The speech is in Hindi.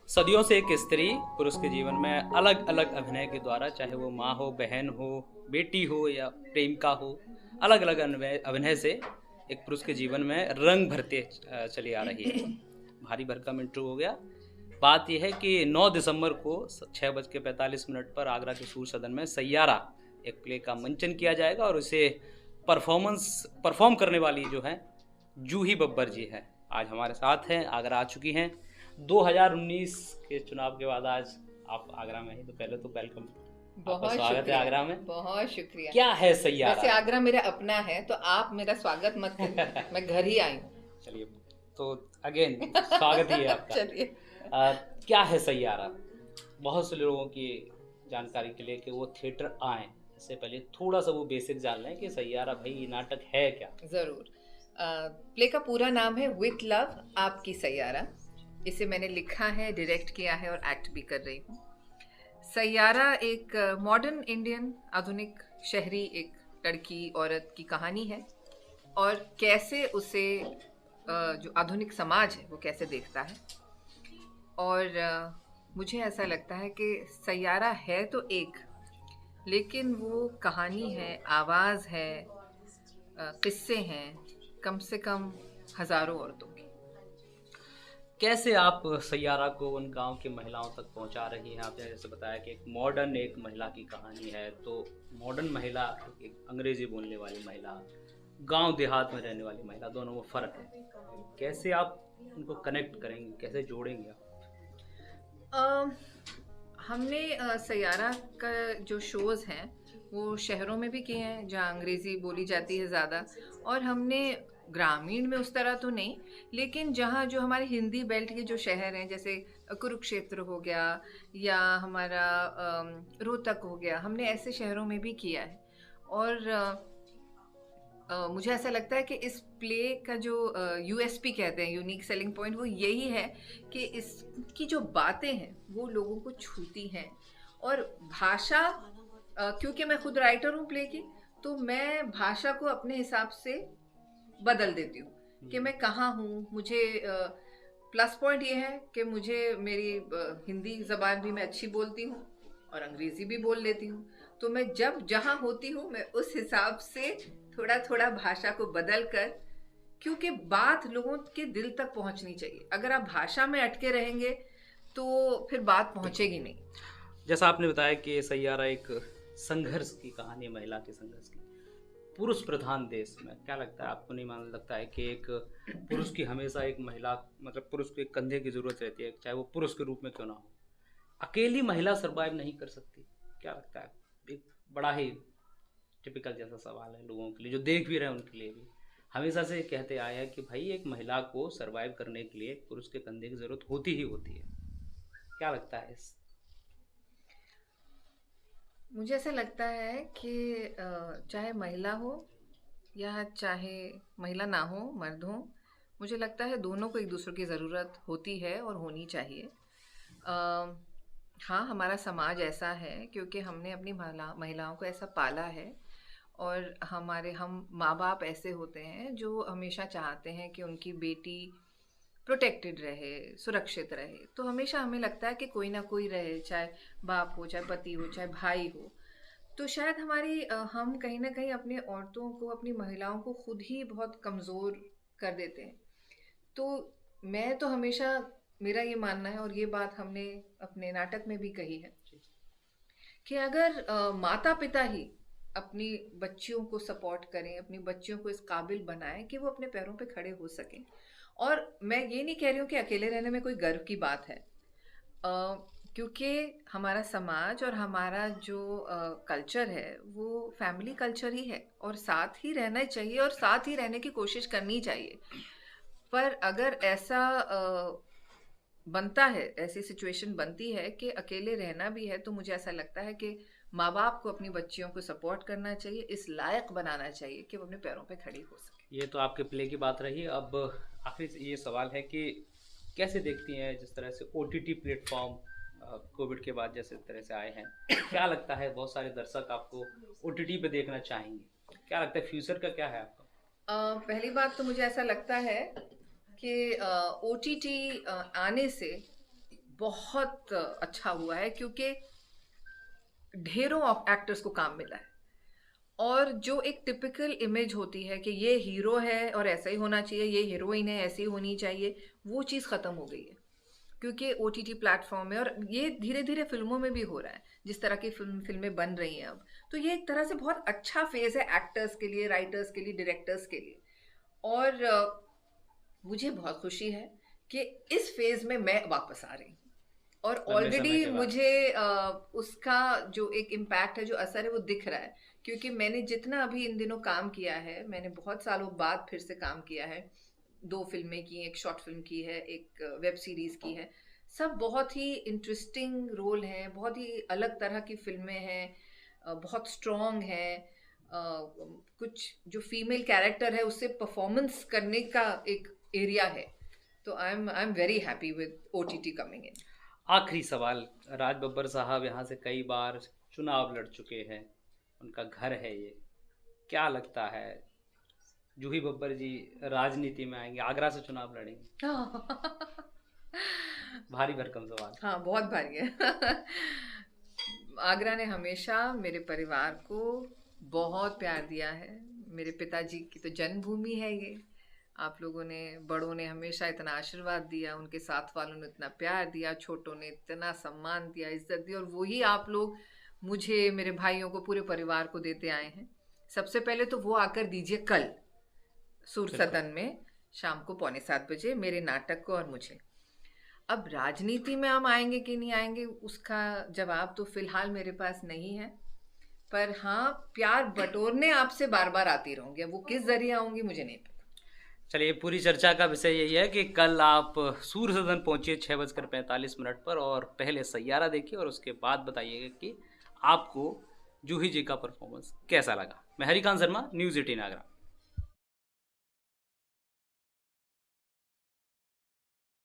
सदियों से एक स्त्री पुरुष के जीवन में अलग अलग अभिनय के द्वारा, चाहे वो माँ हो, बहन हो, बेटी हो या प्रेमिका हो, अलग अलग अभिनय अभिनय से एक पुरुष के जीवन में रंग भरते चली आ रही है। भारी भरकम इंट्रो हो गया। बात यह है कि 9 दिसंबर को 6:45 पर आगरा के सूर सदन में सैयारा एक प्ले का मंचन किया जाएगा और उसे परफॉर्म करने वाली जो है जूही बब्बर जी हैं, आज हमारे साथ हैं, आगरा आ चुकी हैं। 2019 के चुनाव के बाद आज आप आगरा में हैं, तो पहले तो वेलकम, आपका स्वागत है आगरा में। बहुत शुक्रिया। क्या है सैयारा? वैसे आगरा मेरा अपना है, तो आप मेरा स्वागत मत करिए, मैं घर ही आई हूँ। चलिए, तो अगेन स्वागत ही है आपका। चलिए, क्या है सैयारा? बहुत से लोगों की जानकारी के लिए कि वो थिएटर आए, इससे पहले थोड़ा सा वो बेसिक जान लें कि सैयारा भाई ये नाटक है क्या। जरूर। प्ले का पूरा नाम है विथ लव आपकी सैयारा। इसे मैंने लिखा है, डायरेक्ट किया है और एक्ट भी कर रही हूँ। सैयारा एक मॉडर्न इंडियन आधुनिक शहरी एक लड़की औरत की कहानी है और कैसे उसे जो आधुनिक समाज है वो कैसे देखता है। और मुझे ऐसा लगता है कि सैयारा है तो एक, लेकिन वो कहानी है, आवाज़ है, किस्से हैं, कम से कम हज़ारों औरतों की। कैसे आप सैयारा को उन गांव की महिलाओं तक पहुंचा रही हैं? आपने जैसे बताया कि एक मॉडर्न एक महिला की कहानी है, तो मॉडर्न महिला, एक अंग्रेजी बोलने वाली महिला, गांव देहात में रहने वाली महिला, दोनों में फ़र्क है। कैसे आप उनको कनेक्ट करेंगे, कैसे जोड़ेंगे आप? हमने सैयारा का जो शोज़ हैं वो शहरों में भी किए हैं जहाँ अंग्रेज़ी बोली जाती है ज़्यादा, और हमने ग्रामीण में उस तरह तो नहीं, लेकिन जहाँ जो हमारे हिंदी बेल्ट के जो शहर हैं, जैसे कुरुक्षेत्र हो गया या हमारा रोहतक हो गया, हमने ऐसे शहरों में भी किया है। और मुझे ऐसा लगता है कि इस प्ले का जो यूएसपी कहते हैं, यूनिक सेलिंग पॉइंट, वो यही है कि इसकी जो बातें हैं वो लोगों को छूती हैं। और भाषा, क्योंकि मैं खुद राइटर हूँ प्ले की, तो मैं भाषा को अपने हिसाब से बदल देती हूँ कि मैं कहाँ हूँ। मुझे प्लस पॉइंट ये है कि मुझे मेरी हिंदी ज़बान भी मैं अच्छी बोलती हूँ और अंग्रेज़ी भी बोल लेती हूँ, तो मैं जब जहाँ होती हूँ मैं उस हिसाब से थोड़ा थोड़ा भाषा को बदल कर, क्योंकि बात लोगों के दिल तक पहुँचनी चाहिए। अगर आप भाषा में अटके रहेंगे तो फिर बात पहुँचेगी नहीं। जैसा आपने बताया कि सैयारा एक संघर्ष की कहानी, महिला के संघर्ष की। पुरुष प्रधान देश में क्या लगता है आपको, नहीं मान लगता है कि एक पुरुष की हमेशा एक महिला, मतलब पुरुष को एक कंधे की जरूरत रहती है, चाहे वो पुरुष के रूप में क्यों ना हो? अकेली महिला सरवाइव नहीं कर सकती, क्या लगता है? एक बड़ा ही टिपिकल जैसा सवाल है लोगों के लिए, जो देख भी रहे हैं उनके लिए भी। हमेशा से कहते आए हैं कि भाई एक महिला को सरवाइव करने के लिए पुरुष के कंधे की जरूरत होती ही होती है। क्या लगता है इस? मुझे ऐसा लगता है कि चाहे महिला हो या चाहे महिला ना हो, मर्द हो, मुझे लगता है दोनों को एक दूसरे की ज़रूरत होती है और होनी चाहिए। हाँ, हमारा समाज ऐसा है क्योंकि हमने अपनी महिलाओं को ऐसा पाला है, और हम माँ बाप ऐसे होते हैं जो हमेशा चाहते हैं कि उनकी बेटी प्रोटेक्टेड रहे, सुरक्षित रहे। तो हमेशा हमें लगता है कि कोई ना कोई रहे, चाहे बाप हो, चाहे पति हो, चाहे भाई हो। तो शायद हम कहीं ना कहीं अपने औरतों को, अपनी महिलाओं को खुद ही बहुत कमज़ोर कर देते हैं। तो मैं तो हमेशा, मेरा ये मानना है, और ये बात हमने अपने नाटक में भी कही है, कि अगर माता पिता ही अपनी बच्चियों को सपोर्ट करें, अपनी बच्चियों को इस काबिल बनाएं कि वो अपने पैरों पे खड़े हो सकें। और मैं ये नहीं कह रही हूँ कि अकेले रहने में कोई गर्व की बात है, क्योंकि हमारा समाज और हमारा जो कल्चर है वो फैमिली कल्चर ही है, और साथ ही रहना चाहिए और साथ ही रहने की कोशिश करनी चाहिए। पर अगर ऐसा बनता है, ऐसी सिचुएशन बनती है कि अकेले रहना भी है, तो मुझे ऐसा लगता है कि माँ बाप को अपनी बच्चियों को सपोर्ट करना चाहिए, इस लायक बनाना चाहिए कि वो अपने पैरों पे खड़ी हो सके। ये तो आपके प्ले की बात रही। अब आखिर ये सवाल है कि कैसे देखती हैं जिस तरह से ओटीटी प्लेटफॉर्म कोविड के बाद जैसे तरह से आए हैं, क्या लगता है बहुत सारे दर्शक आपको ओटीटी पे देखना चाहेंगे? क्या लगता है फ्यूचर का क्या है आपका? पहली बात तो मुझे ऐसा लगता है कि ओटीटी आने से बहुत अच्छा हुआ है, क्योंकि ढेरों एक्टर्स को काम मिला है। और जो एक टिपिकल इमेज होती है कि ये हीरो है और ऐसा ही होना चाहिए, ये हीरोइन है ऐसी होनी चाहिए, वो चीज़ ख़त्म हो गई है क्योंकि OTT प्लेटफॉर्म है। और ये धीरे धीरे फिल्मों में भी हो रहा है, जिस तरह की फिल्में बन रही हैं अब। तो ये एक तरह से बहुत अच्छा फेज़ है एक्टर्स के लिए, राइटर्स के लिए, डायरेक्टर्स के लिए। और मुझे बहुत खुशी है कि इस फेज़ में मैं वापस आ रही हूँ। और लंबे समय ऑलरेडी के बाद। मुझे उसका जो एक इम्पैक्ट है, जो असर है, वो दिख रहा है। क्योंकि मैंने जितना अभी इन दिनों काम किया है, मैंने बहुत सालों बाद फिर से काम किया है। 2 फिल्में की, एक शॉर्ट फिल्म की है, एक वेब सीरीज की है। सब बहुत ही इंटरेस्टिंग रोल हैं, बहुत ही अलग तरह की फिल्में हैं, बहुत स्ट्रॉन्ग हैं। कुछ जो फीमेल कैरेक्टर है उससे परफॉर्मेंस करने का एक एरिया है। तो I am very happy with OTT coming in. आखिरी सवाल, राज बब्बर साहब यहाँ से कई बार चुनाव लड़ चुके हैं, उनका घर है ये, क्या लगता है जूही बब्बर जी राजनीति में आएंगे, आगरा से चुनाव लड़ेंगे? भारी भरकम सवाल। हाँ, बहुत भारी है। आगरा ने हमेशा मेरे परिवार को बहुत प्यार दिया है। मेरे पिताजी की तो जन्मभूमि है ये। आप लोगों ने, बड़ों ने हमेशा इतना आशीर्वाद दिया, उनके साथ वालों ने इतना प्यार दिया, छोटों ने इतना सम्मान दिया, इज्जत दी, और वही आप लोग मुझे, मेरे भाइयों को, पूरे परिवार को देते आए हैं। सबसे पहले तो वो आकर दीजिए कल सूर सदन में शाम को 6:45 मेरे नाटक को और मुझे। अब राजनीति में हम आएंगे कि नहीं आएंगे, उसका जवाब तो फिलहाल मेरे पास नहीं है। पर हाँ, प्यार बटोरने आपसे बार बार आती रहूंगी। अब वो किस जरिए आऊंगी मुझे नहीं पता। चलिए, पूरी चर्चा का विषय यही है कि कल आप सूर सदन पहुंचिए 6:45 पर, और पहले सैयारा देखिए और उसके बाद बताइएगा कि आपको जूही जी का परफॉर्मेंस कैसा लगा। मैं हरिकांत शर्मा, न्यूज़ 18 आगरा।